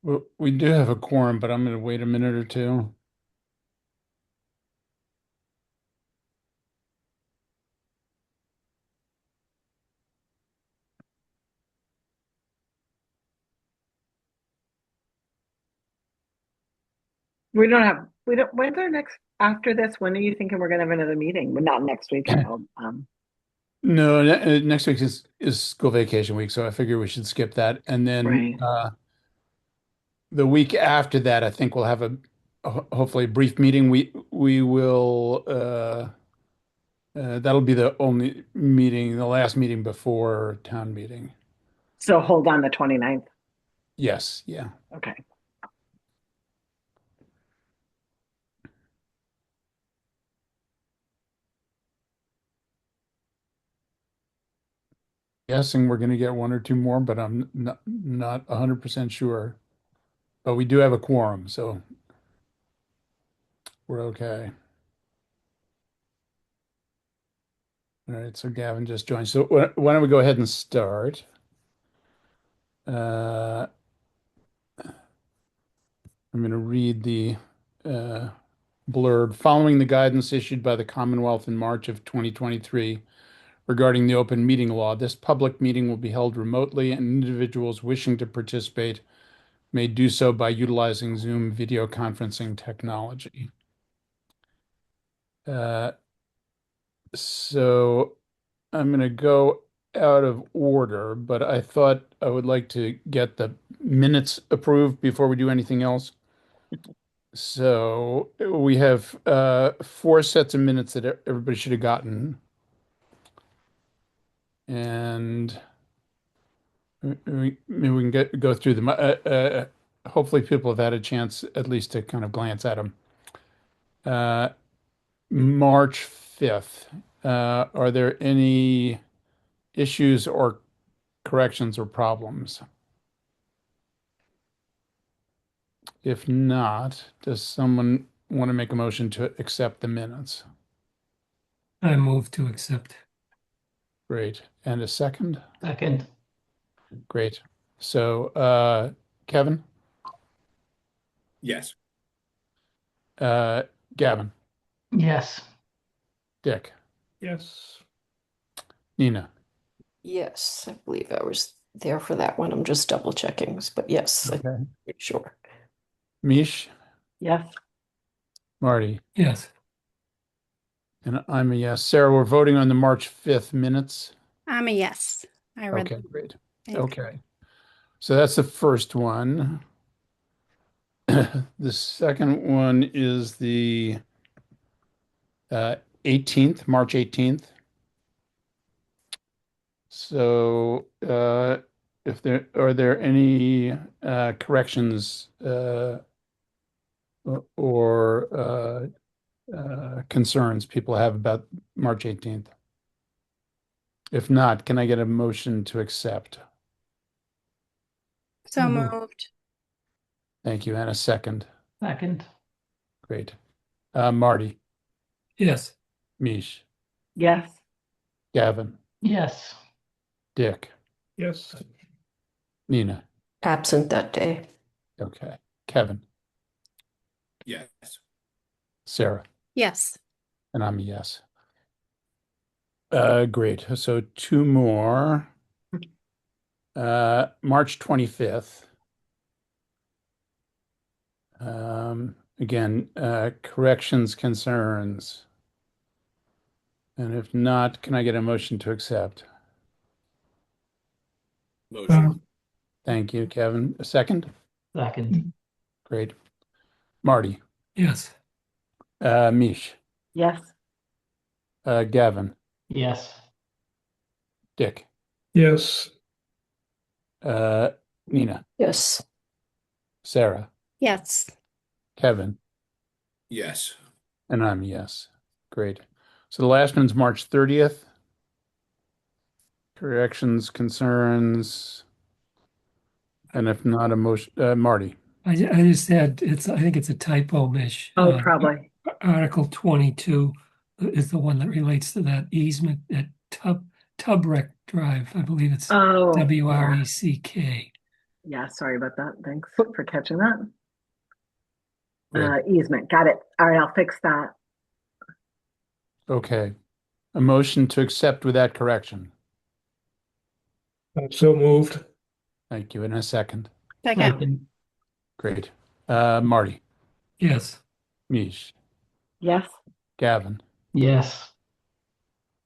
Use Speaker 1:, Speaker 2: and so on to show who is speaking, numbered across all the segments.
Speaker 1: Well, we do have a quorum, but I'm going to wait a minute or two.
Speaker 2: When's our next, after this, when are you thinking we're gonna have another meeting? Well, not next week, I hope.
Speaker 1: No, next week is school vacation week, so I figure we should skip that. And then
Speaker 2: Right.
Speaker 1: the week after that, I think we'll have hopefully a brief meeting. We will that'll be the only meeting, the last meeting before town meeting.
Speaker 2: So hold on the 29th.
Speaker 1: Yes, yeah.
Speaker 2: Okay.
Speaker 1: Guessing we're going to get one or two more, but I'm not 100% sure. But we do have a quorum, so we're okay. All right, so Gavin just joined. So why don't we go ahead and start? Uh, I'm going to read the uh, blurb. Following the guidance issued by the Commonwealth in March of 2023 regarding the open meeting law, this public meeting will be held remotely, and individuals wishing to participate may do so by utilizing Zoom video conferencing technology. Uh, so I'm going to go out of order, but I thought I would like to get the minutes approved before we do anything else. So we have four sets of minutes that everybody should have gotten. And maybe we can go through them. Hopefully people have had a chance at least to kind of glance at them. Uh, March 5th. Are there any issues or corrections or problems? If not, does someone want to make a motion to accept the minutes?
Speaker 3: I move to accept.
Speaker 1: Great. And a second?
Speaker 3: Second.
Speaker 1: Great. So, Kevin,
Speaker 4: Yes.
Speaker 1: uh, Gavin,
Speaker 3: Yes.
Speaker 1: Dick,
Speaker 4: Yes.
Speaker 1: Nina.
Speaker 5: Yes, I believe I was there for that one. I'm just double checking, but yes, I'm
Speaker 1: Okay.
Speaker 5: pretty sure.
Speaker 1: Mish,
Speaker 2: Yes.
Speaker 1: Marty,
Speaker 3: Yes.
Speaker 1: and I'm a yes. Sarah, we're voting on the March 5th minutes.
Speaker 6: I'm a yes. I read
Speaker 1: Okay, great.
Speaker 6: it.
Speaker 1: Okay. So that's the first one. The second one is the 18th, March 18th. So, if there are there any corrections or concerns people have about March 18th? If not, can I get a motion to accept?
Speaker 6: So moved.
Speaker 1: Thank you. And a second.
Speaker 3: Second.
Speaker 1: Great. Marty,
Speaker 3: Yes.
Speaker 1: Mish,
Speaker 2: Yes.
Speaker 1: Gavin,
Speaker 3: Yes.
Speaker 1: Dick,
Speaker 4: Yes.
Speaker 1: Nina.
Speaker 5: Absent that day.
Speaker 1: Okay. Kevin,
Speaker 4: Yes.
Speaker 1: Sarah,
Speaker 6: Yes.
Speaker 1: and I'm a yes. Great. So two more. March 25th. Again, corrections, concerns. And if not, can I get a motion to accept?
Speaker 4: Motion.
Speaker 1: Thank you, Kevin. A second?
Speaker 3: Second.
Speaker 1: Great. Marty,
Speaker 3: Yes.
Speaker 1: Mish,
Speaker 2: Yes.
Speaker 1: Gavin,
Speaker 3: Yes.
Speaker 1: Dick,
Speaker 4: Yes.
Speaker 1: uh, Nina,
Speaker 5: Yes.
Speaker 1: Sarah,
Speaker 6: Yes.
Speaker 1: Kevin,
Speaker 4: Yes.
Speaker 1: and I'm a yes. Great. So the last one's March 30th. Corrections, concerns, and if not, a motion, Marty.
Speaker 3: I just had, I think it's a typo, Mish.
Speaker 2: Oh, probably.
Speaker 3: Article 22 is the one that relates to that easement at Tubrec Drive. I believe it's
Speaker 2: Oh, yeah.
Speaker 3: WRECK.
Speaker 2: Yeah, sorry about that. Thanks for catching that.
Speaker 1: Good.
Speaker 2: Easement, got it. All right, I'll fix that.
Speaker 1: Okay. A motion to accept with that correction.
Speaker 4: So moved.
Speaker 1: Thank you. In a second.
Speaker 6: Second.
Speaker 3: Second.
Speaker 1: Great. Marty,
Speaker 3: Yes.
Speaker 1: Mish,
Speaker 2: Yes,
Speaker 1: Gavin,
Speaker 3: Yes.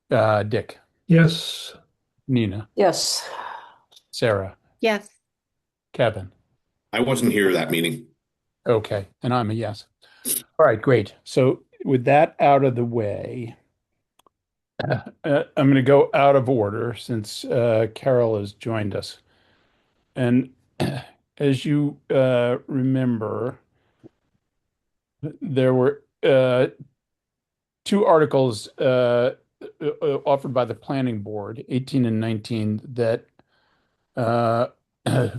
Speaker 1: Dick,
Speaker 4: Yes.
Speaker 1: Nina,
Speaker 5: Yes.
Speaker 1: Sarah,
Speaker 6: Yes.
Speaker 1: Kevin.
Speaker 4: I wasn't here that meeting.
Speaker 1: Okay. And I'm a yes. All right, great. So with that out of the way, I'm going to go out of order since Carol has joined us. And as you remember, there were two articles offered by the planning board, 18 and 19, that uh,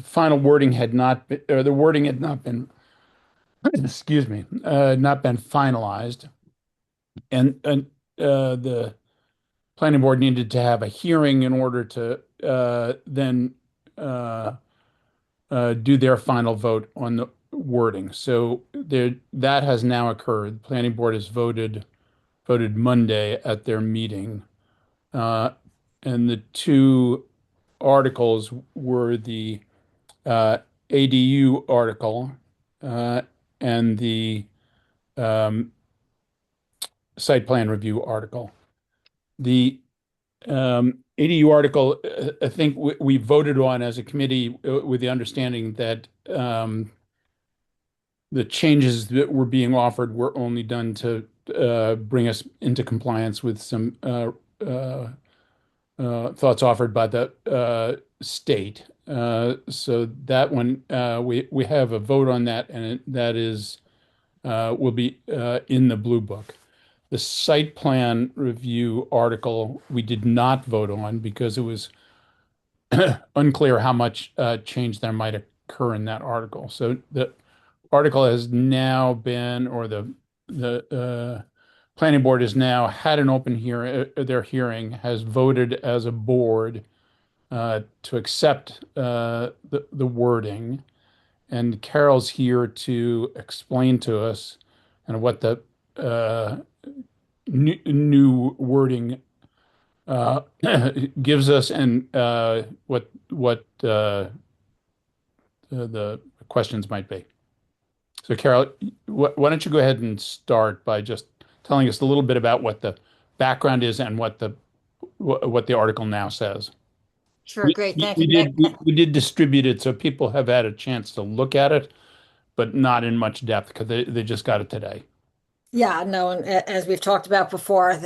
Speaker 1: final wording had not been, or the wording had not been, excuse me, not been finalized. And the planning board needed to have a hearing in order to then uh, do their final vote on the wording. So that has now occurred. The planning board has voted Monday at their meeting. Uh, and the two articles were the uh, ADU article uh, and the um, site plan review article. The ADU article, I think we voted on as a committee with the understanding that the changes that were being offered were only done to bring us into compliance with some thoughts offered by the state. So that one, we have a vote on that, and that is will be in the blue book. The site plan review article we did not vote on because it was unclear how much change there might occur in that article. So the article has now been, or the planning board has now had an open hearing, their hearing, has voted as a board to accept the wording. And Carol's here to explain to us kind of what the new wording gives us and what the questions might be. So, Carol, why don't you go ahead and start by just telling us a little bit about what the background is and what the article now says.
Speaker 7: Sure, great. Thank
Speaker 1: We
Speaker 7: you.
Speaker 1: we did distribute it so people have had a chance to look at it, but not in much depth because they just got it today.
Speaker 7: Yeah, no, and as we've talked about before,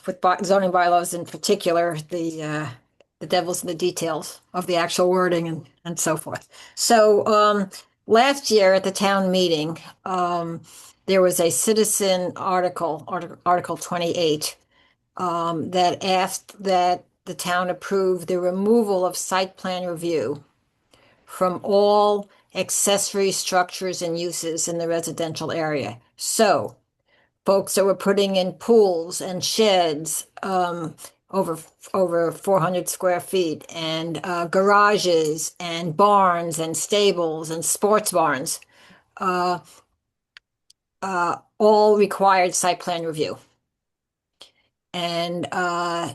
Speaker 7: with zoning bylaws in particular, the devil's in the details of the actual wording and so forth. So last year at the town meeting, there was a citizen Article 28, that asked that the town approve the removal of site plan review from all accessory structures and uses in the residential area. So folks that were putting in pools and sheds, over 400 square feet, and garages and barns and stables and sports barns, uh, all required site plan review. And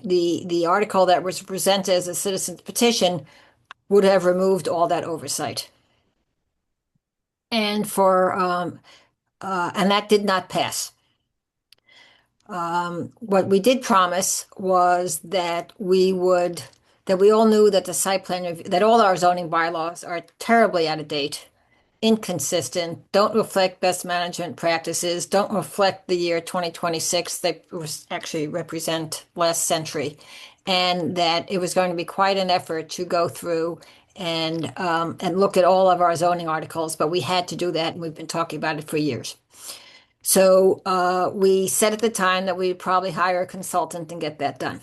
Speaker 7: the article that was presented as a citizen's petition would have removed all that oversight. And and that did not pass. What we did promise was that we all knew that the site plan review, that all our zoning bylaws are terribly out of date, inconsistent, don't reflect best management practices, don't reflect the year 2026. They actually represent last century, and that it was going to be quite an effort to go through and look at all of our zoning articles, but we had to do that, and we've been talking about it for years. So we said at the time that we'd probably hire a consultant and get that done.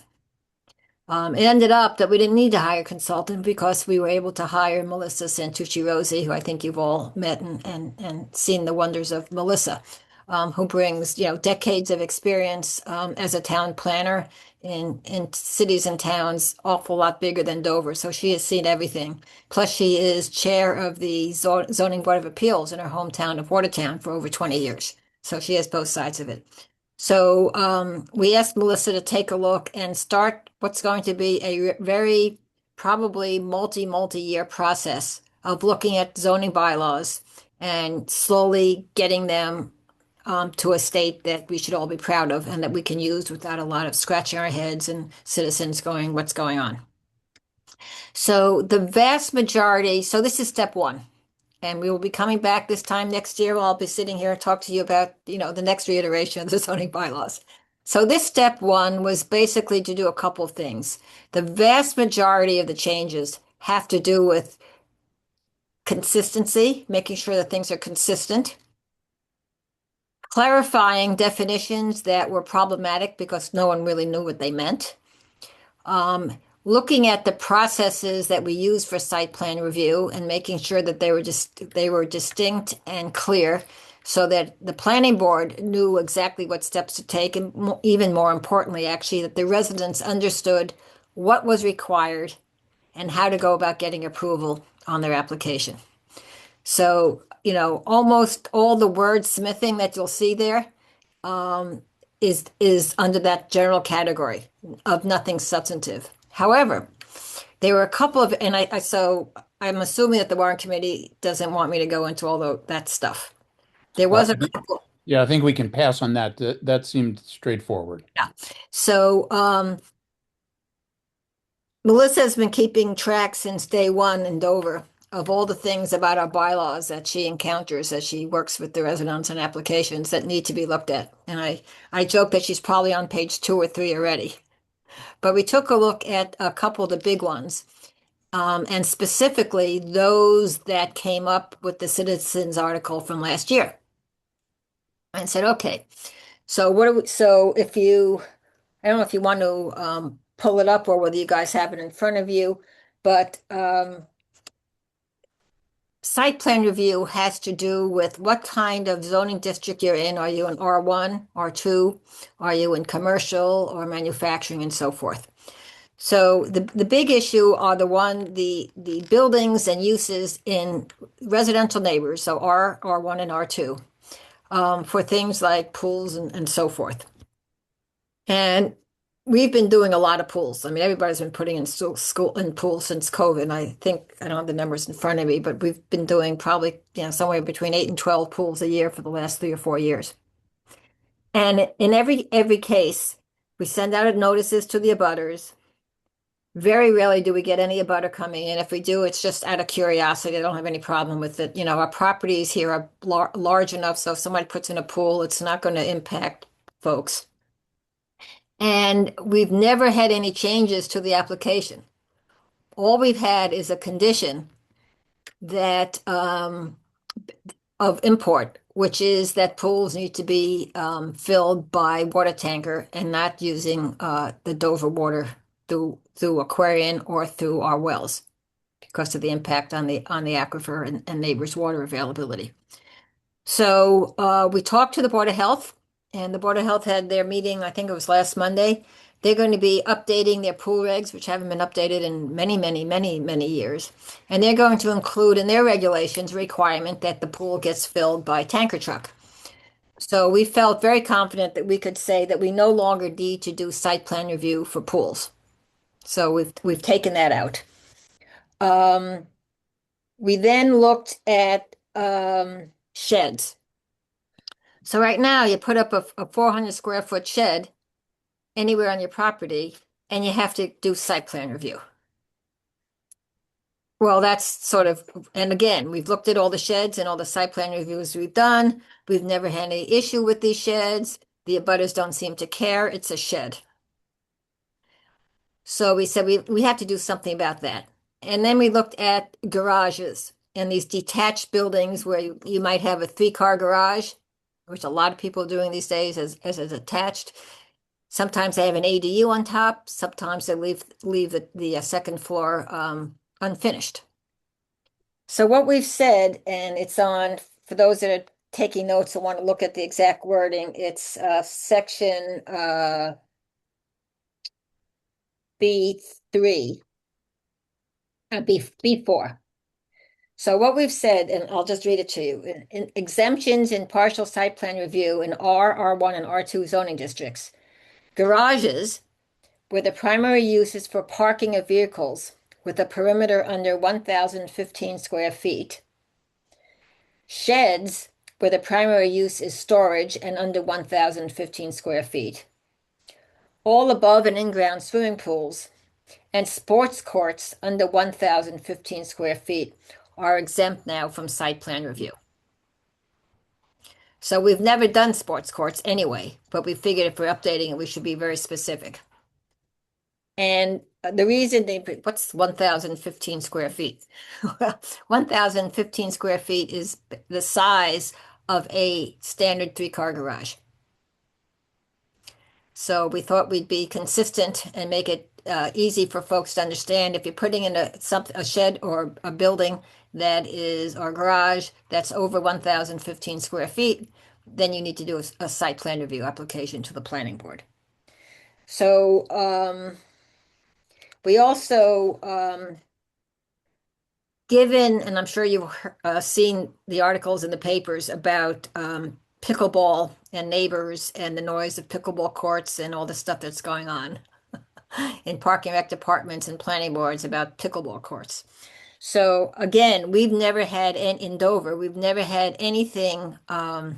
Speaker 7: It ended up that we didn't need to hire a consultant because we were able to hire Melissa Santucci Rosie, who I think you've all met and seen the wonders of Melissa. who brings, decades of experience as a town planner in cities and towns, awful lot bigger than Dover. So she has seen everything. Plus, she is chair of the Zoning Board of Appeals in her hometown of Watertown for over 20 years. So she has both sides of it. So we asked Melissa to take a look and start what's going to be a very probably multi-year process of looking at zoning bylaws and slowly getting them to a state that we should all be proud of and that we can use without a lot of scratching our heads and citizens going, what's going on? So the vast majority, so this is step one. And we will be coming back this time next year. I'll be sitting here and talk to you about, the next reiteration of the zoning bylaws. So this step one was basically to do a couple of things. The vast majority of the changes have to do with consistency, making sure that things are consistent, clarifying definitions that were problematic because no one really knew what they meant. Looking at the processes that we use for site plan review and making sure that they were distinct and clear so that the planning board knew exactly what steps to take, and even more importantly, actually, that the residents understood what was required and how to go about getting approval on their application. So, almost all the wordsmithing that you'll see there is under that general category of nothing substantive. However, there were a couple of, and so I'm assuming that the Warrant Committee doesn't want me to go into all that stuff. There was a couple.
Speaker 1: Yeah, I think we can pass on that. That seemed straightforward.
Speaker 7: So Melissa has been keeping track since day one in Dover of all the things about our bylaws that she encounters as she works with the residents and applications that need to be looked at. And I joke that she's probably on page 2 or 3 already. But we took a look at a couple of the big ones, and specifically those that came up with the citizens article from last year. And said, okay, so if you, I don't know if you want to pull it up or whether you guys have it in front of you, but site plan review has to do with what kind of zoning district you're in. Are you in R1, R2? Are you in commercial or manufacturing and so forth? So the big issue are the buildings and uses in residential neighbors, so R1 and R2, for things like pools and so forth. And we've been doing a lot of pools. I mean, everybody's been putting in school and pools since COVID. I think I don't have the numbers in front of me, but we've been doing probably somewhere between 8 and 12 pools a year for the last 3 or 4 years. And in every case, we send out notices to the abutters. Very rarely do we get any abutter coming in. If we do, it's just out of curiosity. I don't have any problem with it. Our properties here are large enough, so if somebody puts in a pool, it's not going to impact folks. And we've never had any changes to the application. All we've had is a condition that of import, which is that pools need to be filled by water tanker and not using the Dover water through Aquarian or through our wells because of the impact on the aquifer and neighbors' water availability. So we talked to the Board of Health, and the Board of Health had their meeting, I think it was last Monday. They're going to be updating their pool regs, which haven't been updated in many years. And they're going to include in their regulations a requirement that the pool gets filled by tanker truck. So we felt very confident that we could say that we no longer need to do site plan review for pools. So we've taken that out. We then looked at sheds. So right now you put up a 400 square foot shed anywhere on your property and you have to do site plan review. Well, that's sort of, and again, we've looked at all the sheds and all the site plan reviews we've done. We've never had any issue with these sheds. The abutters don't seem to care. It's a shed. So we said we have to do something about that. And then we looked at garages and these detached buildings where you might have a 3-car garage, which a lot of people are doing these days as attached. Sometimes they have an ADU on top. Sometimes they leave the second floor unfinished. So what we've said, and it's on for those that taking notes and want to look at the exact wording, it's section B3, B4. So what we've said, and I'll just read it to you, in exemptions in partial site plan review in R1, and R2 zoning districts. Garages, where the primary use is for parking of vehicles with a perimeter under 1,015 square feet. Sheds, where the primary use is storage and under 1,015 square feet. All above and in-ground swimming pools and sports courts under 1,015 square feet are exempt now from site plan review. So we've never done sports courts anyway, but we figured if we're updating it, we should be very specific. And the reason what's 1,015 square feet? Well, 1,015 square feet is the size of a standard 3-car garage. So we thought we'd be consistent and make it easy for folks to understand. If you're putting in a shed or a building that is, or garage that's over 1,015 square feet, then you need to do a site plan review application to the planning board. So we also, given, and I'm sure you've seen the articles in the papers about pickleball and neighbors and the noise of pickleball courts and all the stuff that's going on in parking rec departments and planning boards about pickleball courts. So again, we've never had in Dover, we've never had anything to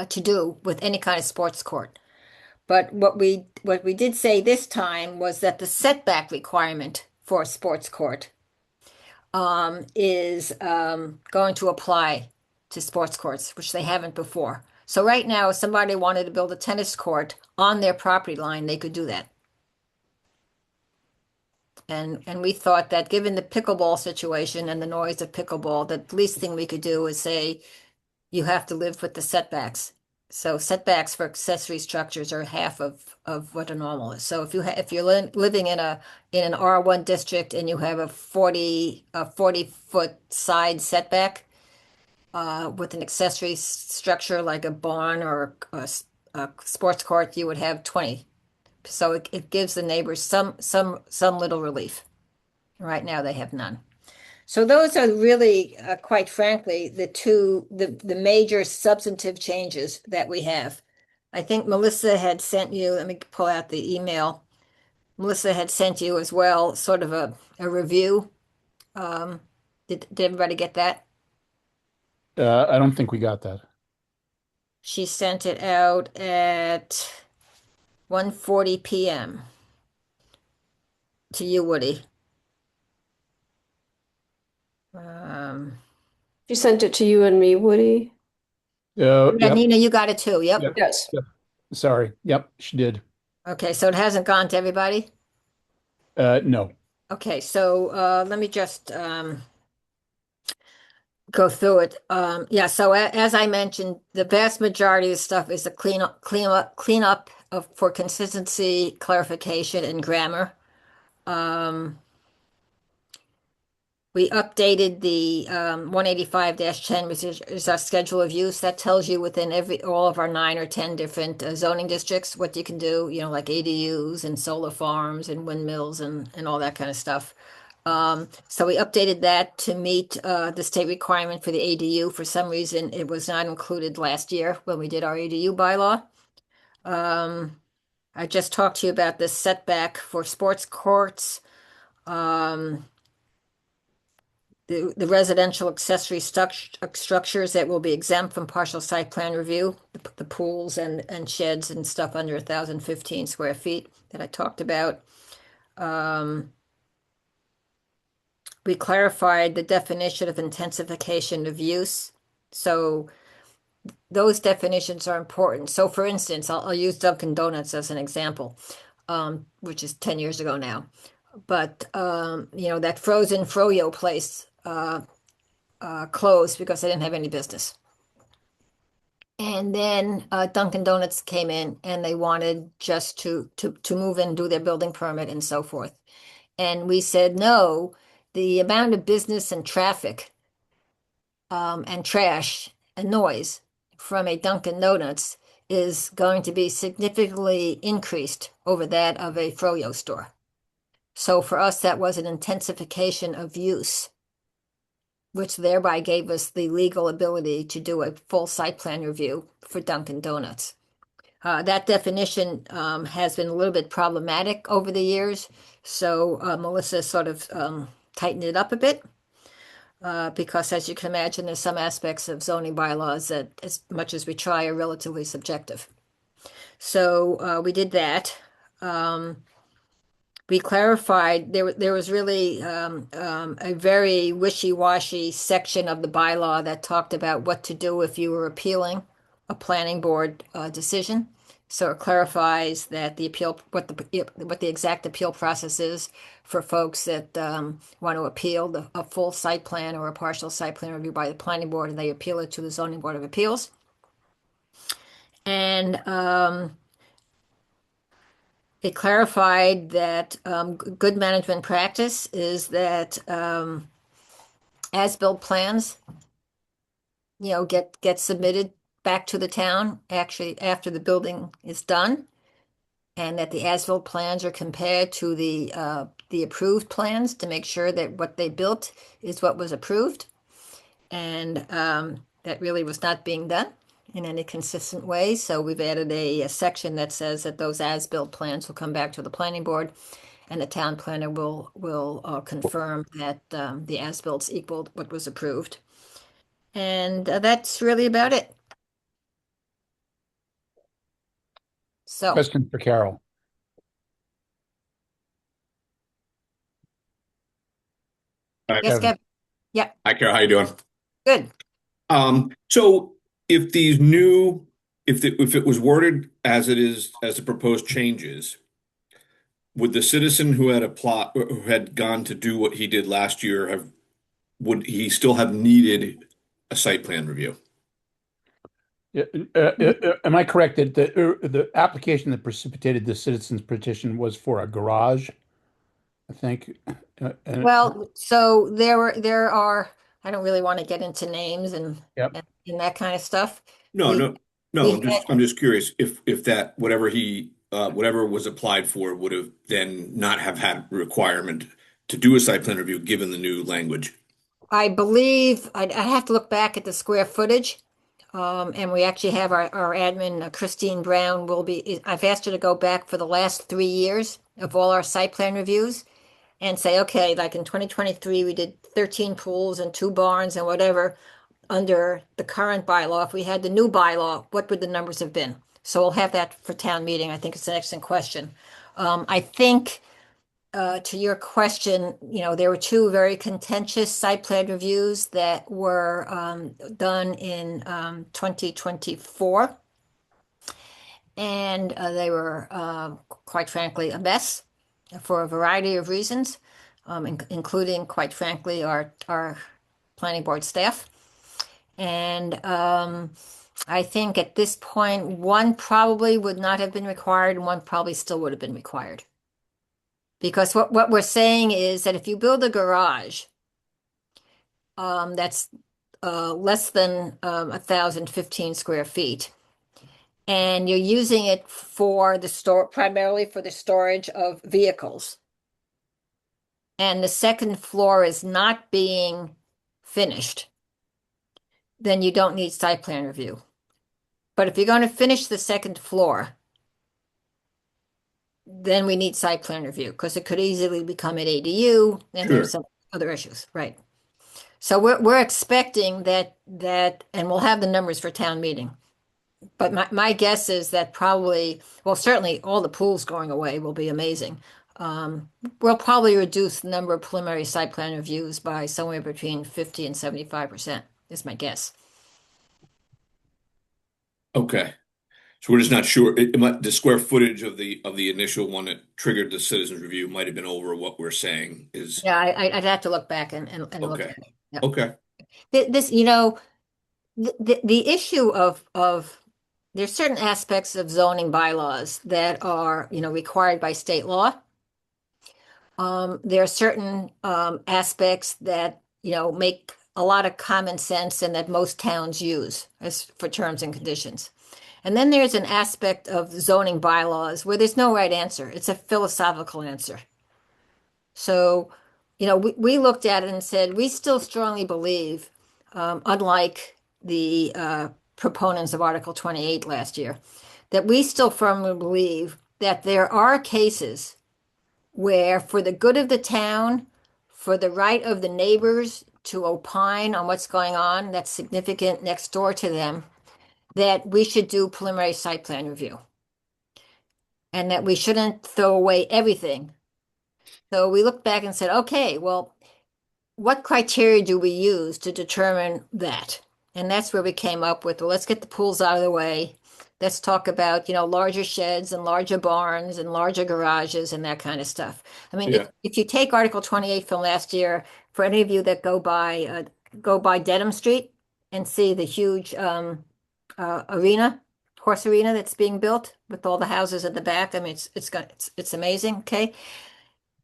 Speaker 7: do with any kind of sports court. But what we did say this time was that the setback requirement for a sports court is going to apply to sports courts, which they haven't before. So right now, if somebody wanted to build a tennis court on their property line, they could do that. And we thought that given the pickleball situation and the noise of pickleball, that the least thing we could do is say you have to live with the setbacks. So setbacks for accessory structures are half of what a normal is. So if you're living in an R1 district and you have a 40-foot side setback with an accessory structure like a barn or a sports court, you would have 20. So it gives the neighbors some little relief. Right now they have none. So those are really, quite frankly, the major substantive changes that we have. I think Melissa had sent you, let me pull out the email. Melissa had sent you as well, sort of a review. Did everybody get that?
Speaker 1: I don't think we got that.
Speaker 7: She sent it out at 1:40 p.m. to you, Woody.
Speaker 5: She sent it to you and me, Woody.
Speaker 7: Yeah,
Speaker 1: Yep,
Speaker 7: Nina, you got it too. Yep.
Speaker 1: Yep.
Speaker 5: Yes.
Speaker 1: sorry. Yep, she did.
Speaker 7: Okay, so it hasn't gone to everybody?
Speaker 1: No.
Speaker 7: Okay, so let me just go through it. Yeah, so as I mentioned, the vast majority of stuff is a cleanup for consistency, clarification, and grammar. We updated the 185-10, which is our schedule of use. That tells you within all of our 9 or 10 different zoning districts what you can do, like ADUs and solar farms and windmills and all that kind of stuff. So we updated that to meet the state requirement for the ADU. For some reason, it was not included last year when we did our ADU bylaw. I just talked to you about this setback for sports courts. The residential accessory structures that will be exempt from partial site plan review, the pools and sheds and stuff under 1,015 square feet that I talked about. We clarified the definition of intensification of use. So those definitions are important. So for instance, I'll use Dunkin' Donuts as an example, which is 10 years ago now. But that frozen froyo place closed because they didn't have any business. And then Dunkin' Donuts came in and they wanted just to move in, do their building permit and so forth. And we said, no, the amount of business and traffic and trash and noise from a Dunkin' Donuts is going to be significantly increased over that of a froyo store. So for us, that was an intensification of use, which thereby gave us the legal ability to do a full site plan review for Dunkin' Donuts. That definition has been a little bit problematic over the years, so Melissa sort of tightened it up a bit. Because as you can imagine, there's some aspects of zoning bylaws that, as much as we try, are relatively subjective. So we did that. We clarified there was really a very wishy-washy section of the bylaw that talked about what to do if you were appealing a planning board decision. So it clarifies that the appeal, what the exact appeal process is for folks that want to appeal a full site plan or a partial site plan review by the planning board, and they appeal it to the zoning board of appeals. And it clarified that good management practice is that as-built plans, get submitted back to the town actually after the building is done, and that the as-built plans are compared to the approved plans to make sure that what they built is what was approved, and that really was not being done in any consistent way. So we've added a section that says that those as-built plans will come back to the planning board, and the town planner will confirm that the as-builts equaled what was approved. And that's really about it. So,
Speaker 1: Question for Carol.
Speaker 4: Hi,
Speaker 7: yes,
Speaker 1: Kevin.
Speaker 7: Kevin. Yeah,
Speaker 4: Hi, Carol. How you doing?
Speaker 7: good.
Speaker 4: So if these new, if it was worded as it is, as the proposed changes, would the citizen who had applied, who had gone to do what he did last year would he still have needed a site plan review?
Speaker 1: Yeah, am I correct that the application that precipitated the citizens petition was for a garage? I think.
Speaker 7: Well, so there are, I don't really want to get into names and
Speaker 1: Yep.
Speaker 7: and that kind of stuff.
Speaker 4: No,
Speaker 7: We
Speaker 4: no, no.
Speaker 7: we
Speaker 4: I'm just curious if that whatever was applied for would have then not have had requirement to do a site plan review given the new language.
Speaker 7: I believe I have to look back at the square footage. And we actually have our admin, Christine Brown, I've asked her to go back for the last 3 years of all our site plan reviews and say, okay, like in 2023, we did 13 pools and 2 barns and whatever under the current bylaw. If we had the new bylaw, what would the numbers have been? So we'll have that for town meeting. I think it's an excellent question. I think to your question, there were 2 very contentious site plan reviews that were done in 2024. And they were, quite frankly, a mess for a variety of reasons, including, quite frankly, our planning board staff. And I think at this point, one probably would not have been required, and one probably still would have been required. Because what we're saying is that if you build a garage that's less than 1,015 square feet, and you're using it for primarily for the storage of vehicles, and the second floor is not being finished, then you don't need site plan review. But if you're going to finish the second floor, then we need site plan review because it could easily become an ADU, and
Speaker 4: Sure.
Speaker 7: there's some other issues, right? So we're expecting that, and we'll have the numbers for town meeting. But my guess is that probably, well, certainly all the pools going away will be amazing. We'll probably reduce the number of preliminary site plan reviews by somewhere between 50 and 75%, is my guess.
Speaker 4: Okay. So we're just not sure. The square footage of the initial one that triggered the citizens review might have been over what we're saying is.
Speaker 7: Yeah, I'd have to look back and look
Speaker 4: Okay.
Speaker 7: at it. Yeah.
Speaker 4: Okay.
Speaker 7: This, the issue of there's certain aspects of zoning bylaws that are, required by state law. There are certain aspects that, make a lot of common sense and that most towns use as for terms and conditions. And then there's an aspect of zoning bylaws where there's no right answer. It's a philosophical answer. So, we looked at it and said, we still strongly believe, unlike the proponents of Article 28 last year, that we still firmly believe that there are cases where, for the good of the town, for the right of the neighbors to opine on what's going on that's significant next door to them, that we should do preliminary site plan review and that we shouldn't throw away everything. So we looked back and said, okay, well, what criteria do we use to determine that? And that's where we came up with, well, let's get the pools out of the way. Let's talk about, larger sheds and larger barns and larger garages and that kind of stuff. I mean,
Speaker 4: Yeah.
Speaker 7: if you take Article 28 from last year, for any of you that go by Dedham Street and see the huge horse arena that's being built with all the houses at the back. I mean, it's amazing. Okay.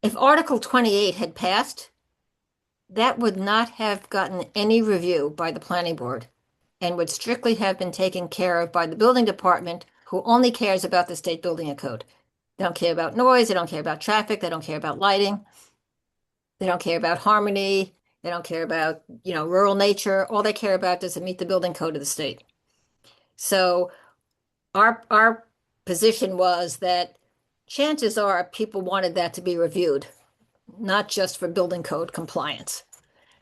Speaker 7: If Article 28 had passed, that would not have gotten any review by the planning board and would strictly have been taken care of by the building department, who only cares about the state building code. They don't care about noise, they don't care about traffic, they don't care about lighting, they don't care about harmony, they don't care about, rural nature. All they care about, does it meet the building code of the state? So our position was that chances are people wanted that to be reviewed, not just for building code compliance.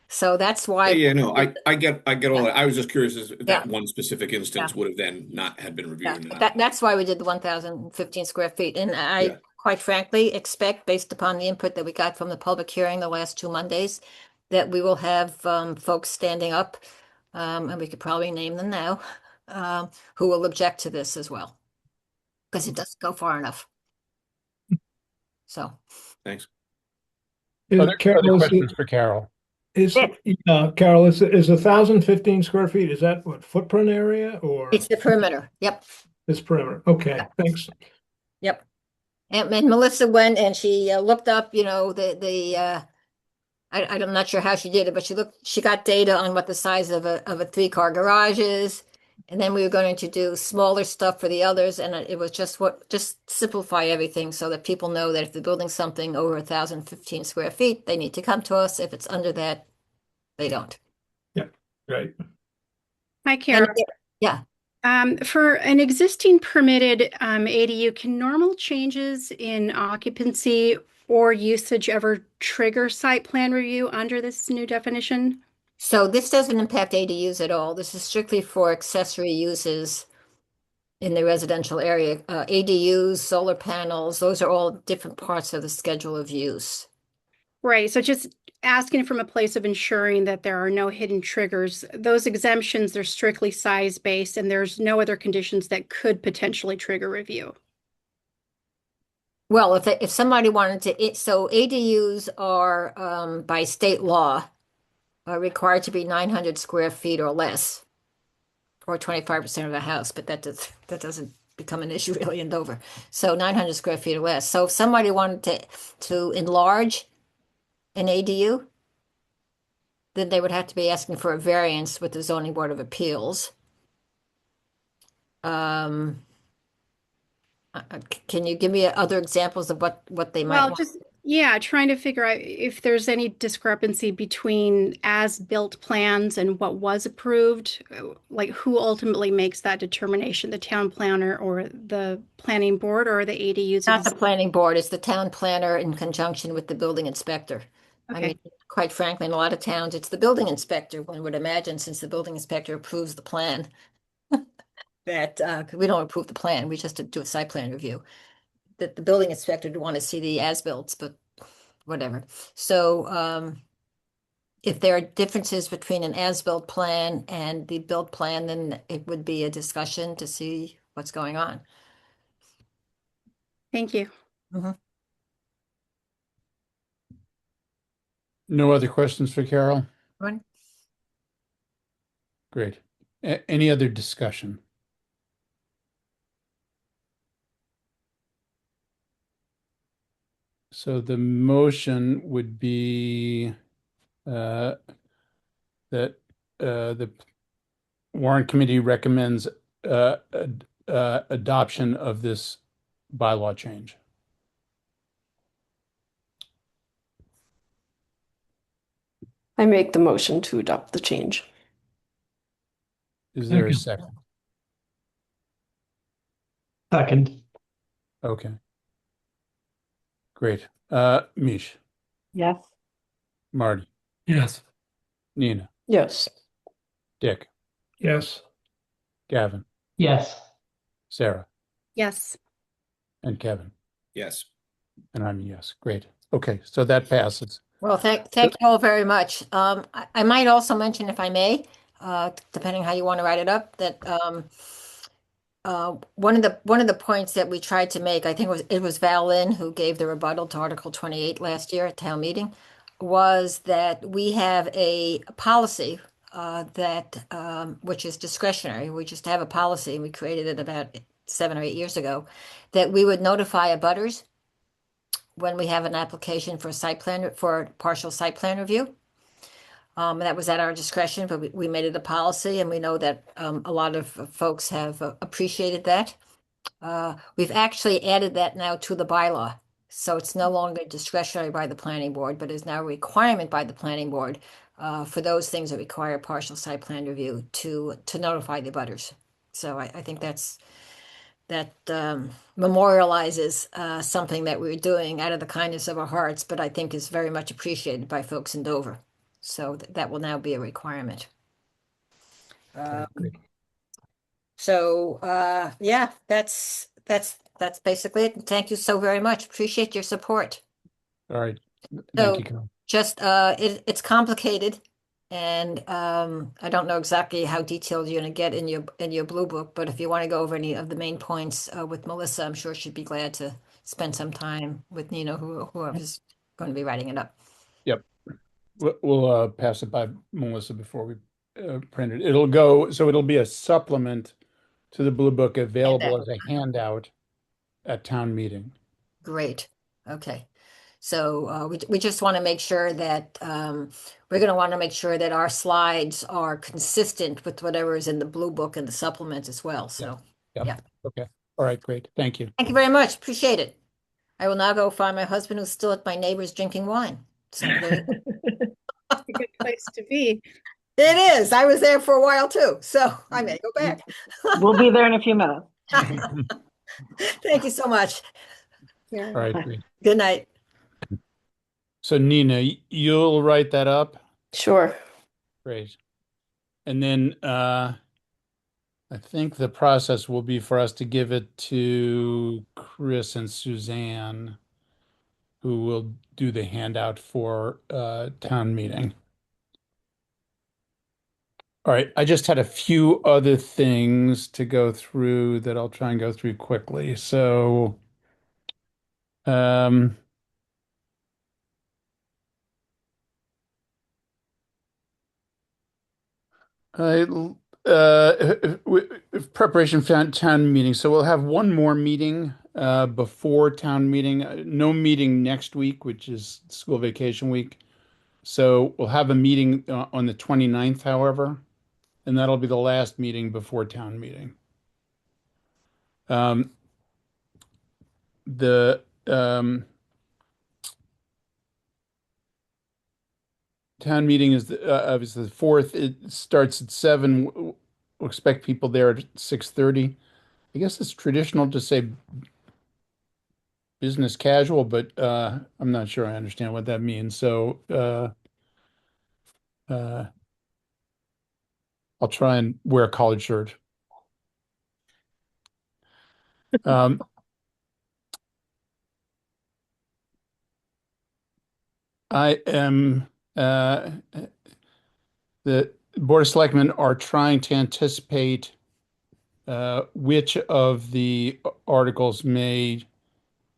Speaker 7: So that's why.
Speaker 4: Yeah, no, I get all
Speaker 7: Yeah.
Speaker 4: that. I was just curious if
Speaker 7: Yeah.
Speaker 4: that one specific
Speaker 7: Yeah.
Speaker 4: instance would have then not had been
Speaker 7: Yeah,
Speaker 4: reviewed or not.
Speaker 7: that's why we did the 1,015 square feet. And I,
Speaker 4: Yeah.
Speaker 7: quite frankly, expect, based upon the input that we got from the public hearing the last 2 Mondays, that we will have folks standing up, and we could probably name them now, who will object to this as well, because it doesn't go far enough. So,
Speaker 4: Thanks.
Speaker 1: Other
Speaker 8: Carol,
Speaker 1: questions for Carol?
Speaker 8: Carol, is 1,015 square feet, is that what, footprint area or
Speaker 7: it's the perimeter. Yep,
Speaker 8: this perimeter? Okay, thanks.
Speaker 7: yep. And Melissa went and she looked up, I'm not sure how she did it, but she got data on what the size of a 3-car garage is. And then we were going to do smaller stuff for the others. And it was just simplify everything so that people know that if they're building something over 1,015 square feet, they need to come to us. If it's under that, they don't.
Speaker 8: Right.
Speaker 6: Hi,
Speaker 7: And
Speaker 6: Kara.
Speaker 7: yeah,
Speaker 6: For an existing permitted ADU, can normal changes in occupancy or usage ever trigger site plan review under this new definition?
Speaker 7: so this doesn't impact ADUs at all. This is strictly for accessory uses in the residential area. ADUs, solar panels, those are all different parts of the schedule of use.
Speaker 6: Right. So just asking from a place of ensuring that there are no hidden triggers. Those exemptions are strictly size-based, and there's no other conditions that could potentially trigger review.
Speaker 7: Well, if somebody wanted to, so ADUs are by state law are required to be 900 square feet or less, or 25% of the house, but that doesn't become an issue really in Dover. So 900 square feet or less. So if somebody wanted to enlarge an ADU, then they would have to be asking for a variance with the Zoning Board of Appeals. Can you give me other examples of what they might
Speaker 6: Well,
Speaker 7: want?
Speaker 6: just, yeah, trying to figure out if there's any discrepancy between as-built plans and what was approved, like who ultimately makes that determination, the town planner or the planning board or the ADUs?
Speaker 7: Not the planning board, it's the town planner in conjunction with the building inspector. I
Speaker 6: Okay.
Speaker 7: mean, quite frankly, in a lot of towns, it's the building inspector, one would imagine, since the building inspector approves the plan. That we don't approve the plan, we just do a site plan review. That the building inspector would want to see the as-built, but whatever. So if there are differences between an as-built plan and the built plan, then it would be a discussion to see what's going on.
Speaker 6: Thank you.
Speaker 1: No other questions for Carol?
Speaker 7: Right.
Speaker 1: Great. Any other discussion? So the motion would be that the Warrant Committee recommends adoption of this bylaw change.
Speaker 5: I make the motion to adopt the change.
Speaker 1: Is there a
Speaker 3: Second.
Speaker 1: second?
Speaker 3: Second.
Speaker 1: Okay. Great. Mish,
Speaker 2: Yes.
Speaker 1: Marty,
Speaker 3: Yes.
Speaker 1: Nina,
Speaker 5: Yes.
Speaker 1: Dick,
Speaker 8: Yes.
Speaker 1: Gavin,
Speaker 3: Yes.
Speaker 1: Sarah,
Speaker 6: Yes.
Speaker 1: and Kevin.
Speaker 4: Yes.
Speaker 1: And I'm a yes. Great. Okay, so that passes.
Speaker 7: Well, thank you all very much. I might also mention, if I may, depending how you want to write it up, that one of the points that we tried to make, I think it was Val Lynn who gave the rebuttal to Article 28 last year at town meeting, was that we have a policy that which is discretionary. We just have a policy, and we created it about 7 or 8 years ago, that we would notify abutters when we have an application for site plan for partial site plan review. That was at our discretion, but we made it a policy, and we know that a lot of folks have appreciated that. We've actually added that now to the bylaw. So it's no longer discretionary by the planning board, but is now a requirement by the planning board for those things that require partial site plan review to notify the butters. So I think that memorializes something that we're doing out of the kindness of our hearts, but I think is very much appreciated by folks in Dover. So that will now be a requirement.
Speaker 1: Great.
Speaker 7: So yeah, that's basically it. Thank you so very much. Appreciate your support.
Speaker 1: All right.
Speaker 7: So
Speaker 1: Thank you, Carol.
Speaker 7: just it's complicated, and I don't know exactly how detailed you're going to get in your blue book, but if you want to go over any of the main points with Melissa, I'm sure she'd be glad to spend some time with Nina, whoever's going to be writing it up.
Speaker 1: Yep. We'll pass it by Melissa before we print it. It'll be a supplement to the blue book available as a handout at town meeting.
Speaker 7: Great. Okay. So we just want to make sure that we're going to want to make sure that our slides are consistent with whatever is in the blue book and the supplement as well. So
Speaker 1: Yep.
Speaker 7: yeah.
Speaker 1: Okay. All right. Great. Thank you.
Speaker 7: Thank you very much. Appreciate it. I will now go find my husband who's still at my neighbor's drinking wine. So there you go.
Speaker 6: A good place to be.
Speaker 7: It is. I was there for a while too, so I may go back.
Speaker 2: We'll be there in a few minutes.
Speaker 7: Thank you so much.
Speaker 1: All right. Great.
Speaker 7: Good night.
Speaker 1: So Nina, you'll write that up?
Speaker 5: Sure.
Speaker 1: Great. And then I think the process will be for us to give it to Chris and Suzanne, who will do the handout for town meeting. All right, I just had a few other things to go through that I'll try and go through quickly. So, um, I, preparation for town meeting. So we'll have one more meeting before town meeting. No meeting next week, which is school vacation week. So we'll have a meeting on the 29th, however, and that'll be the last meeting before town meeting. The town meeting is obviously the 4th. It starts at 7. We'll expect people there at 6:30. I guess it's traditional to say business casual, but I'm not sure I understand what that means. So I'll try and wear a collared shirt. I am the Board of Selectmen are trying to anticipate which of the articles may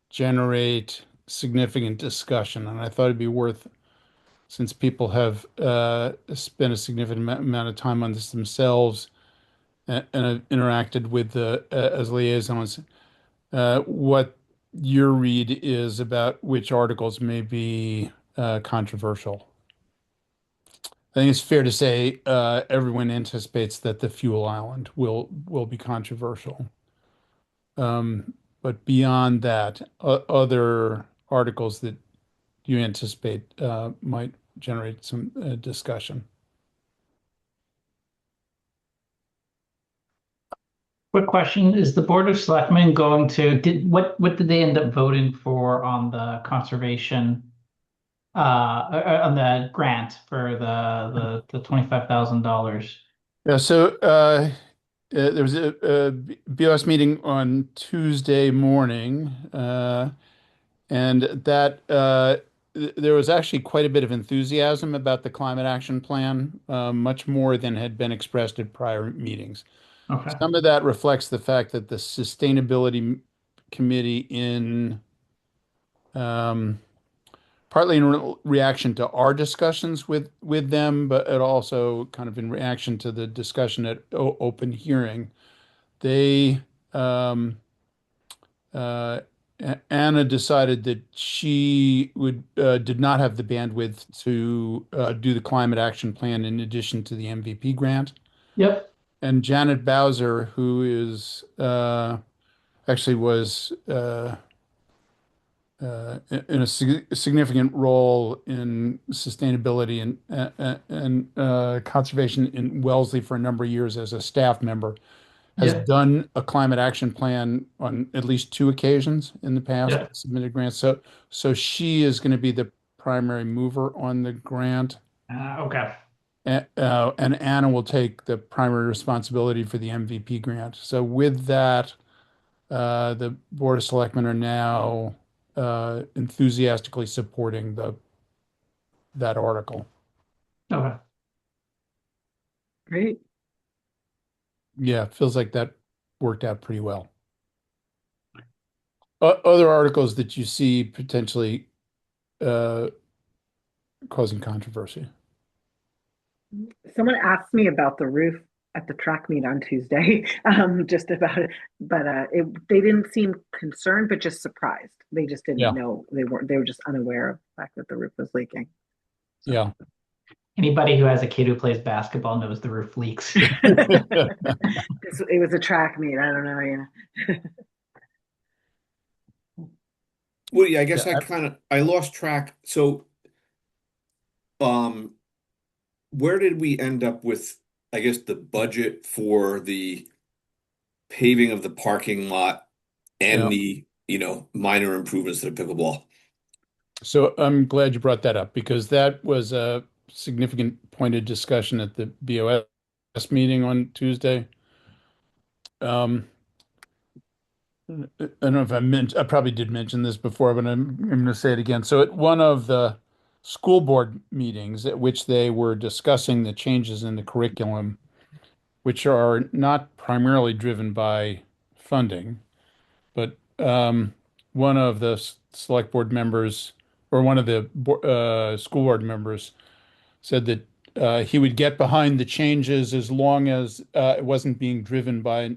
Speaker 1: generate significant discussion. And I thought it'd be worth, since people have spent a significant amount of time on this themselves and have interacted with the as liaisons, what your read is about which articles may be controversial. I think it's fair to say everyone anticipates that the fuel island will be controversial. But beyond that, other articles that you anticipate might generate some discussion.
Speaker 9: Quick question, is the Board of Selectmen going to, what did they end up voting for on the conservation, on the grant for the $25,000?
Speaker 1: Yeah, so there was a BOS meeting on Tuesday morning, and there was actually quite a bit of enthusiasm about the climate action plan, much more than had been expressed at prior meetings.
Speaker 9: Okay,
Speaker 1: Some of that reflects the fact that the sustainability committee um, partly in reaction to our discussions with them, but it also kind of in reaction to the discussion at open hearing. They um, uh, Anna decided that she would did not have the bandwidth to do the climate action plan in addition to the MVP grant.
Speaker 9: yep,
Speaker 1: And Janet Bowser, who is actually was in a significant role in sustainability and conservation in Wellesley for a number of years as a staff member, has
Speaker 9: yep,
Speaker 1: done a climate action plan on at least two occasions in the past,
Speaker 9: yep.
Speaker 1: submitted grants. So she is going to be the primary mover on the grant.
Speaker 9: Okay,
Speaker 1: And Anna will take the primary responsibility for the MVP grant. So with that, the Board of Selectmen are now enthusiastically supporting the that article.
Speaker 9: okay.
Speaker 2: Great.
Speaker 1: Yeah, it feels like that worked out pretty well. Other articles that you see potentially uh, causing controversy.
Speaker 2: Someone asked me about the roof at the track meet on Tuesday, just about it, but they didn't seem concerned, but just surprised. They just didn't
Speaker 1: Yeah,
Speaker 2: know they were just unaware of the fact that the roof was leaking. So
Speaker 1: yeah.
Speaker 9: Anybody who has a kid who plays basketball knows the roof leaks.
Speaker 2: it was a track meet. I don't know, yeah.
Speaker 4: Well, yeah, I guess
Speaker 1: Yeah,
Speaker 4: I lost track. So, um, where did we end up with, I guess, the budget for the paving of the parking lot and
Speaker 1: yeah.
Speaker 4: the, minor improvements to the pickleball?
Speaker 1: So I'm glad you brought that up because that was a significant point of discussion at the BOS meeting on Tuesday. Um, I don't know if I probably did mention this before, but I'm going to say it again. So at one of the school board meetings at which they were discussing the changes in the curriculum, which are not primarily driven by funding, but one of the select board members or one of the school board members said that he would get behind the changes as long as it wasn't being driven by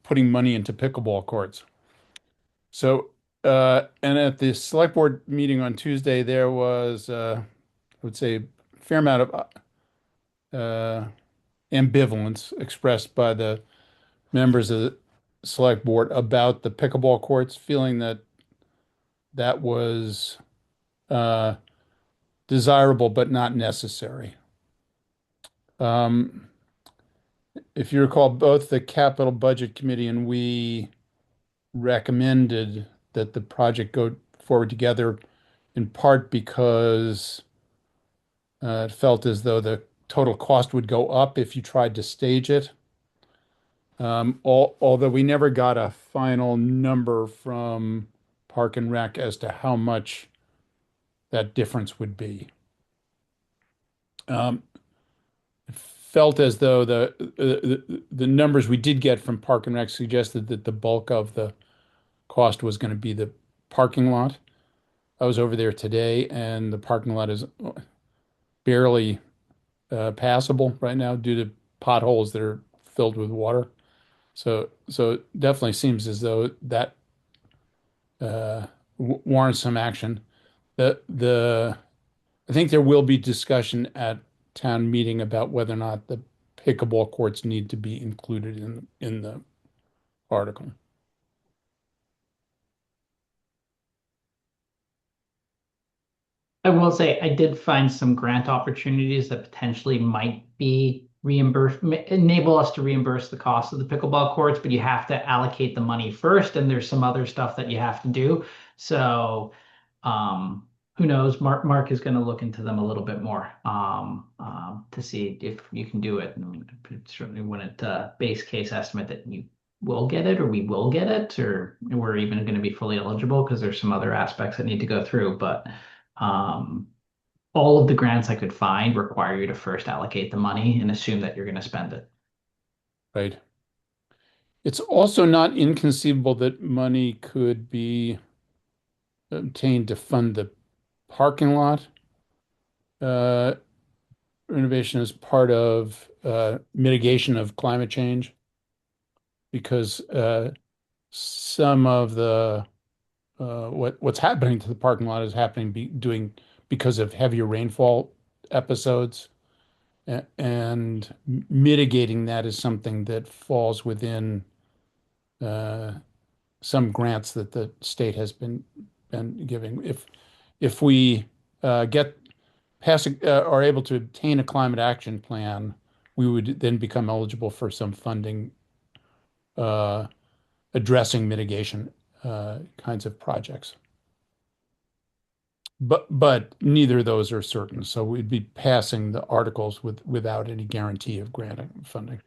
Speaker 1: putting money into pickleball courts. So, and at the select board meeting on Tuesday, there was, I would say, a fair amount of uh, ambivalence expressed by the members of the select board about the pickleball courts, feeling that that was uh, desirable but not necessary. Um, if you recall, both the capital budget committee and we recommended that the project go forward together in part because it felt as though the total cost would go up if you tried to stage it. Although we never got a final number from Park and Rec as to how much that difference would be. Um, it felt as though the numbers we did get from Park and Rec suggested that the bulk of the cost was going to be the parking lot. I was over there today, and the parking lot is barely passable right now due to potholes that are filled with water. So it definitely seems as though that warrants some action. The I think there will be discussion at town meeting about whether or not the pickleball courts need to be included in the article.
Speaker 9: I will say I did find some grant opportunities that potentially might be reimbursed, enable us to reimburse the cost of the pickleball courts, but you have to allocate the money first, and there's some other stuff that you have to do. So, who knows? Mark is going to look into them a little bit more, to see if you can do it. And it certainly wouldn't base case estimate that you will get it or we will get it or we're even going to be fully eligible because there's some other aspects that need to go through, but. Um, all of the grants I could find require you to first allocate the money and assume that you're going to spend it.
Speaker 1: Right. It's also not inconceivable that money could be obtained to fund the parking lot uh, renovation as part of mitigation of climate change, because some of the what's happening to the parking lot is happening because of heavier rainfall episodes, and mitigating that is something that falls within uh, some grants that the state has been giving. If we get are able to obtain a climate action plan, we would then become eligible for some funding uh, addressing mitigation kinds of projects. But neither of those are certain, so we'd be passing the articles without any guarantee of granting funding.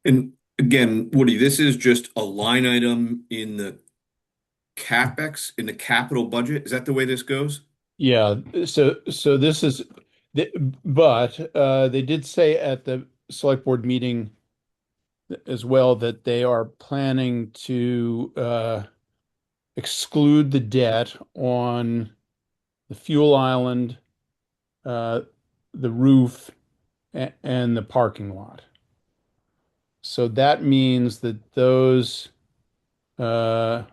Speaker 4: And again, Woody, this is just a line item in the CapEx, in the capital budget. Is that the way this goes?
Speaker 1: Yeah, so this is, but they did say at the select board meeting as well that they are planning to exclude the debt on the fuel island, uh, the roof, and the parking lot. So that means that those uh,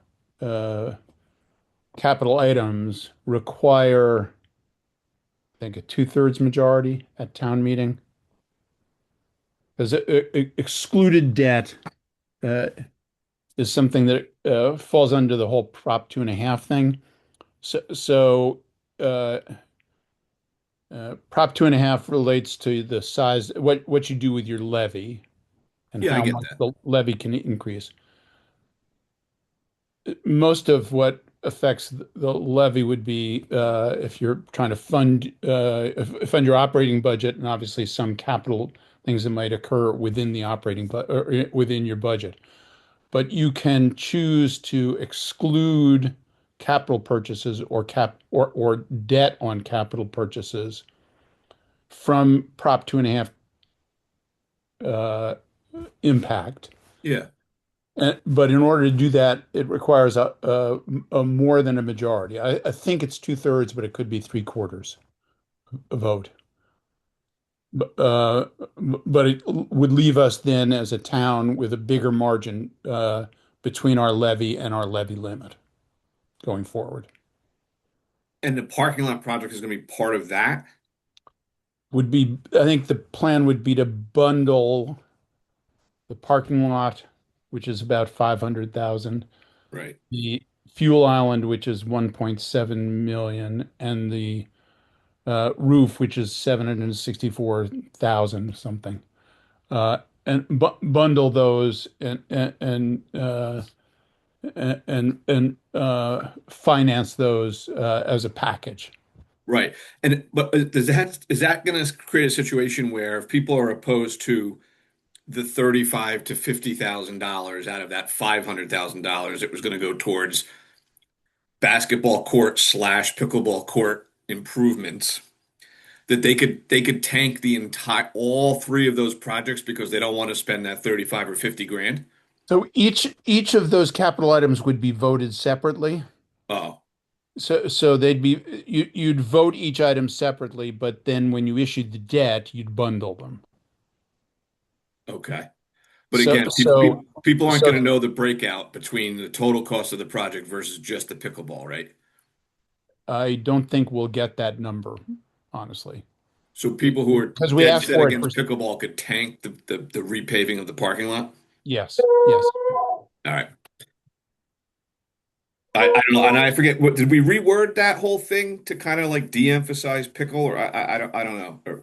Speaker 1: uh, capital items require, I think, a two-thirds majority at town meeting. Because excluded debt uh, is something that falls under the whole Prop 2.5 thing. So uh, Prop 2.5 relates to the size, what you do with your levy and
Speaker 4: Yeah, I
Speaker 1: how
Speaker 4: get
Speaker 1: much
Speaker 4: that.
Speaker 1: the levy can increase. Most of what affects the levy would be if you're trying to fund your operating budget, and obviously some capital things that might occur within the operating or within your budget. But you can choose to exclude capital purchases or debt on capital purchases from Prop 2.5 uh, impact.
Speaker 4: Yeah.
Speaker 1: But in order to do that, it requires a more than a majority. I think it's two-thirds, but it could be three-quarters a vote. Uh, but it would leave us then as a town with a bigger margin between our levy and our levy limit going forward.
Speaker 4: And the parking lot project is going to be part of that.
Speaker 1: I think the plan would be to bundle the parking lot, which is about 500,000,
Speaker 4: Right.
Speaker 1: the fuel island, which is 1.7 million, and the roof, which is 764,000 something. And bu bundle those and finance those as a package.
Speaker 4: Right. And but is that going to create a situation where if people are opposed to the 35 to $50,000 out of that $500,000 it was going to go towards basketball court slash pickleball court improvements, that they could tank the entire all three of those projects because they don't want to spend that 35 or 50 grand?
Speaker 1: So each of those capital items would be voted separately.
Speaker 4: Oh,
Speaker 1: So they'd be you'd vote each item separately, but then when you issued the debt, you'd bundle them.
Speaker 4: okay. But
Speaker 1: So
Speaker 4: again,
Speaker 1: so
Speaker 4: people aren't going to
Speaker 1: so
Speaker 4: know the breakout between the total cost of the project versus just the pickleball, right?
Speaker 1: I don't think we'll get that number, honestly.
Speaker 4: So people who are
Speaker 1: Because we
Speaker 4: dead
Speaker 1: asked
Speaker 4: set
Speaker 1: for it for,
Speaker 4: against pickleball could tank the repaving of the parking lot?
Speaker 1: yes, yes.
Speaker 4: All right. I don't know, and I forget what did we reword that whole thing to kind of like de-emphasize pickle, or I don't know. Or,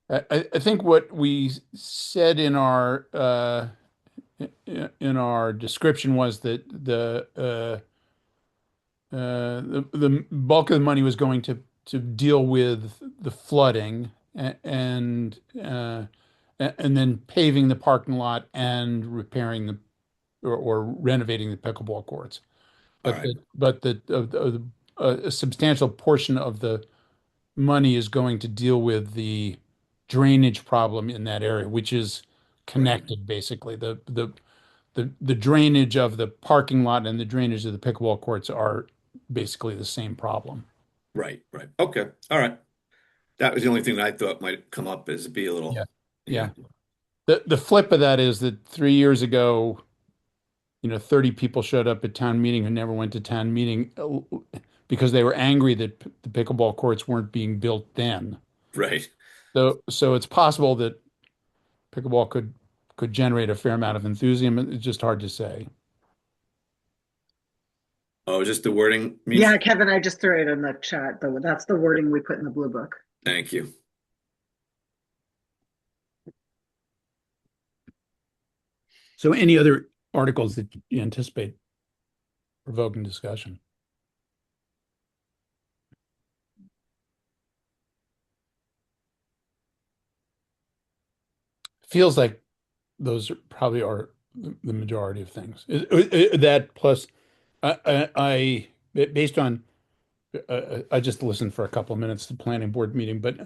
Speaker 1: I think what we said in our description was that the bulk of the money was going to deal with the flooding and then paving the parking lot and repairing or renovating the pickleball courts.
Speaker 4: all
Speaker 1: But
Speaker 4: right,
Speaker 1: a substantial portion of the money is going to deal with the drainage problem in that area, which is
Speaker 4: right,
Speaker 1: connected basically. The drainage of the parking lot and the drainage of the pickleball courts are basically the same problem.
Speaker 4: right. Okay, all right. That was the only thing that I thought might come up as be a
Speaker 1: Yeah.
Speaker 4: little, yeah,
Speaker 1: Yeah. The flip of that is that 3 years ago, 30 people showed up at town meeting who never went to town meeting because they were angry that the pickleball courts weren't being built then.
Speaker 4: right.
Speaker 1: So it's possible that pickleball could generate a fair amount of enthusiasm. It's just hard to say.
Speaker 4: Oh, just the wording,
Speaker 2: Yeah,
Speaker 4: Mish?
Speaker 2: Kevin, I just threw it in the chat, though. That's the wording we put in the blue book.
Speaker 4: Thank you.
Speaker 1: So any other articles that you anticipate provoking discussion? Feels like those probably are the majority of things. That plus, based on, I just listened for a couple of minutes to the planning board meeting, but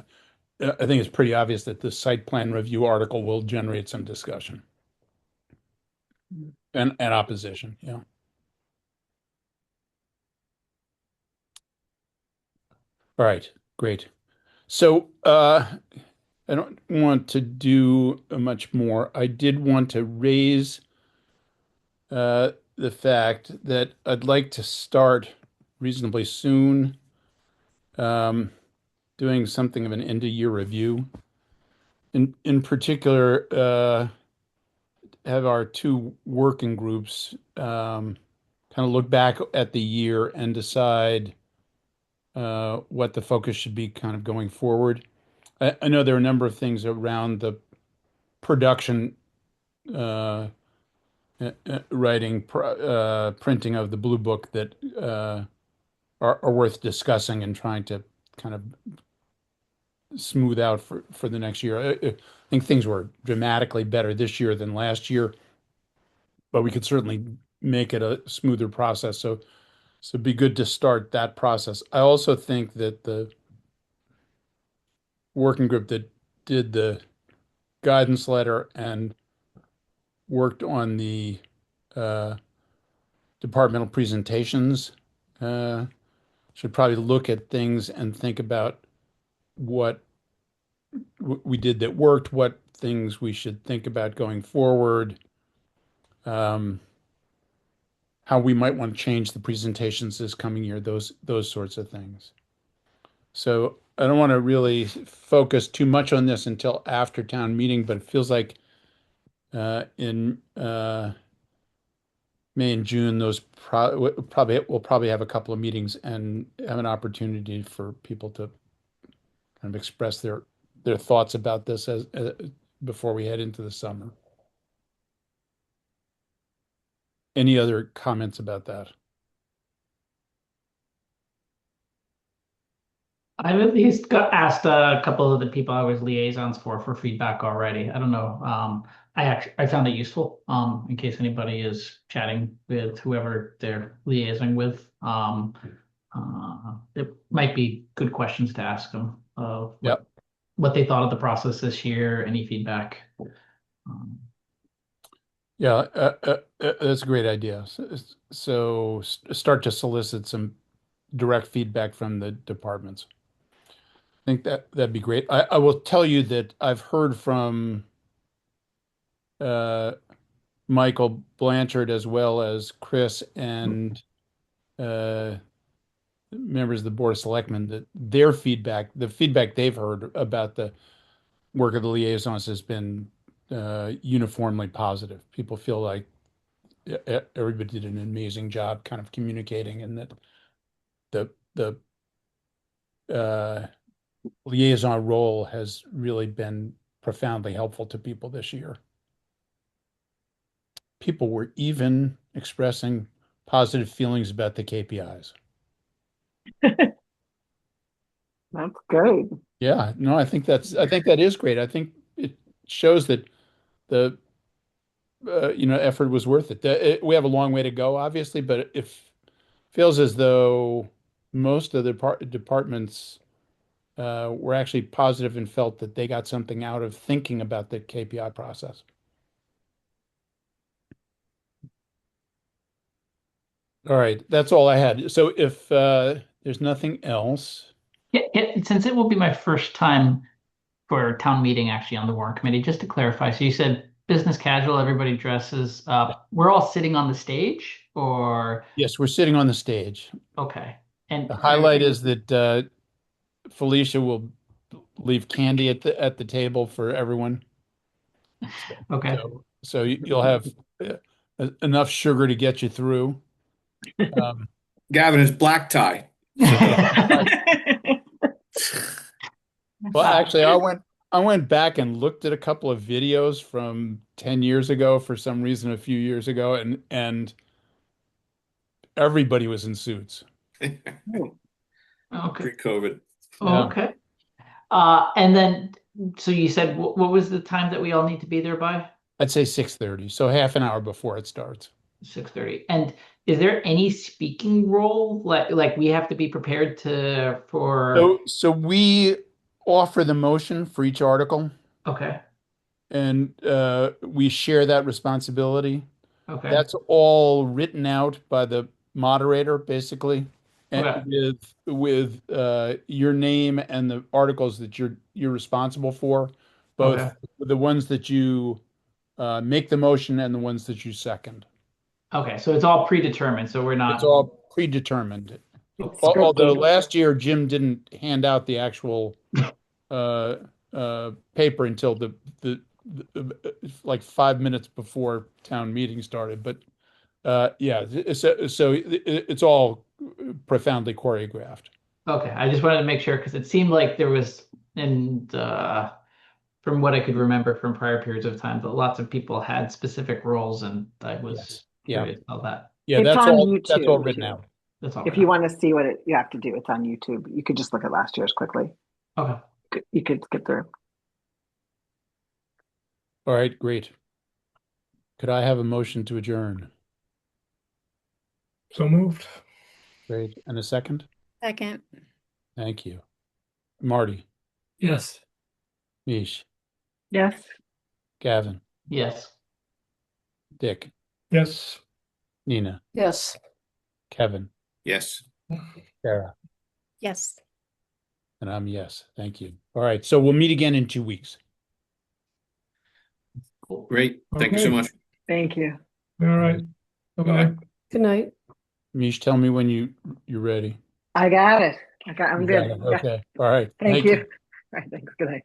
Speaker 1: I think it's pretty obvious that the site plan review article will generate some discussion and opposition. Yeah. All right. Great. So, I don't want to do much more. I did want to raise the fact that I'd like to start reasonably soon um, doing something of an end of year review. In particular, have our two working groups kind of look back at the year and decide what the focus should be kind of going forward. I know there are a number of things around the production writing, printing of the blue book that are worth discussing and trying to kind of smooth out for the next year. I think things were dramatically better this year than last year, but we could certainly make it a smoother process. So it'd be good to start that process. I also think that the working group that did the guidance letter and worked on the uh, departmental presentations uh, should probably look at things and think about what we did that worked, what things we should think about going forward, um, how we might want to change the presentations this coming year, those sorts of things. So I don't want to really focus too much on this until after town meeting, but it feels like in May and June, those probably we'll probably have a couple of meetings and have an opportunity for people to kind of express their thoughts about this as before we head into the summer. Any other comments about that?
Speaker 9: I've at least got asked a couple of the people I was liaisons for feedback already. I don't know. I found it useful in case anybody is chatting with whoever they're liaising with. It might be good questions to ask them of
Speaker 1: Yep.
Speaker 9: what they thought of the process this year, any feedback.
Speaker 1: Yeah, that's a great idea. So start to solicit some direct feedback from the departments. I think that'd be great. I will tell you that I've heard from uh, Michael Blanchard as well as Chris and uh, members of the Board of Selectmen that their feedback, the feedback they've heard about the work of the liaisons has been uniformly positive. People feel like everybody did an amazing job kind of communicating, and that the liaison role has really been profoundly helpful to people this year. People were even expressing positive feelings about the KPIs.
Speaker 2: That's great.
Speaker 1: Yeah, no, I think that is great. I think it shows that the effort was worth it. We have a long way to go, obviously, but it feels as though most of the departments were actually positive and felt that they got something out of thinking about the KPI process. All right, that's all I had. So if there's nothing else,
Speaker 9: Since it will be my first time for town meeting actually on the warrant committee, just to clarify, so you said business casual, everybody dresses up. We're all sitting on the stage, or
Speaker 1: yes, we're sitting on the stage.
Speaker 9: okay. And
Speaker 1: The highlight is that Felicia will leave candy at the table for everyone.
Speaker 9: okay.
Speaker 1: So you'll have enough sugar to get you through.
Speaker 4: Gavin is black tie.
Speaker 1: Well, actually, I went back and looked at a couple of videos from 10 years ago for some reason a few years ago, and everybody was in suits.
Speaker 9: Okay.
Speaker 4: Pre-COVID.
Speaker 1: Yeah.
Speaker 9: Okay. And then, so you said what was the time that we all need to be there by?
Speaker 1: I'd say 6:30, so half an hour before it starts.
Speaker 9: 6:30. And is there any speaking role? Like we have to be prepared for
Speaker 1: So we offer the motion for each article,
Speaker 9: okay.
Speaker 1: and we share that responsibility.
Speaker 9: Okay.
Speaker 1: That's all written out by the moderator, basically, and
Speaker 9: Okay.
Speaker 1: with your name and the articles that you're responsible for,
Speaker 9: Okay.
Speaker 1: both the ones that you make the motion and the ones that you second.
Speaker 9: Okay. So it's all predetermined. So we're
Speaker 1: It's
Speaker 9: not
Speaker 1: all predetermined.
Speaker 2: It's
Speaker 1: Although
Speaker 2: scripted.
Speaker 1: last year Jim didn't hand out the actual paper until like 5 minutes before town meeting started, but yeah, so it's all profoundly choreographed.
Speaker 9: okay. I just wanted to make sure because it seemed like there was, and from what I could remember from prior periods of time, that lots of people had specific roles, and I was
Speaker 1: Yes. Yeah.
Speaker 9: curious about that.
Speaker 1: Yeah,
Speaker 2: It's
Speaker 1: that's
Speaker 2: on
Speaker 1: all
Speaker 2: YouTube
Speaker 1: written
Speaker 2: too.
Speaker 1: out.
Speaker 9: That's all.
Speaker 2: If you want to see what you have to do, it's on YouTube. You could just look at last year's quickly.
Speaker 9: Okay.
Speaker 2: You could skip through.
Speaker 1: All right, great. Could I have a motion to adjourn?
Speaker 8: So moved.
Speaker 1: Great. And a second?
Speaker 6: Second.
Speaker 1: Thank you. Marty,
Speaker 3: Yes.
Speaker 1: Mish,
Speaker 2: Yes.
Speaker 1: Gavin,
Speaker 9: Yes.
Speaker 1: Dick,
Speaker 8: Yes.
Speaker 1: Nina,
Speaker 5: Yes.
Speaker 1: Kevin,
Speaker 4: Yes.
Speaker 1: Sarah,
Speaker 6: Yes.
Speaker 1: and I'm yes. Thank you. All right, so we'll meet again in 2 weeks.
Speaker 4: Great. Thank you so
Speaker 8: Okay.
Speaker 4: much.
Speaker 2: Thank you.
Speaker 8: All right. Bye-bye.
Speaker 5: Good night.
Speaker 1: Mish, tell me when you're ready.
Speaker 2: I got it. I'm
Speaker 1: You
Speaker 2: good.
Speaker 1: got it?
Speaker 2: Yeah.
Speaker 1: Okay. All right.
Speaker 2: Thank you. All right. Thanks. Good night.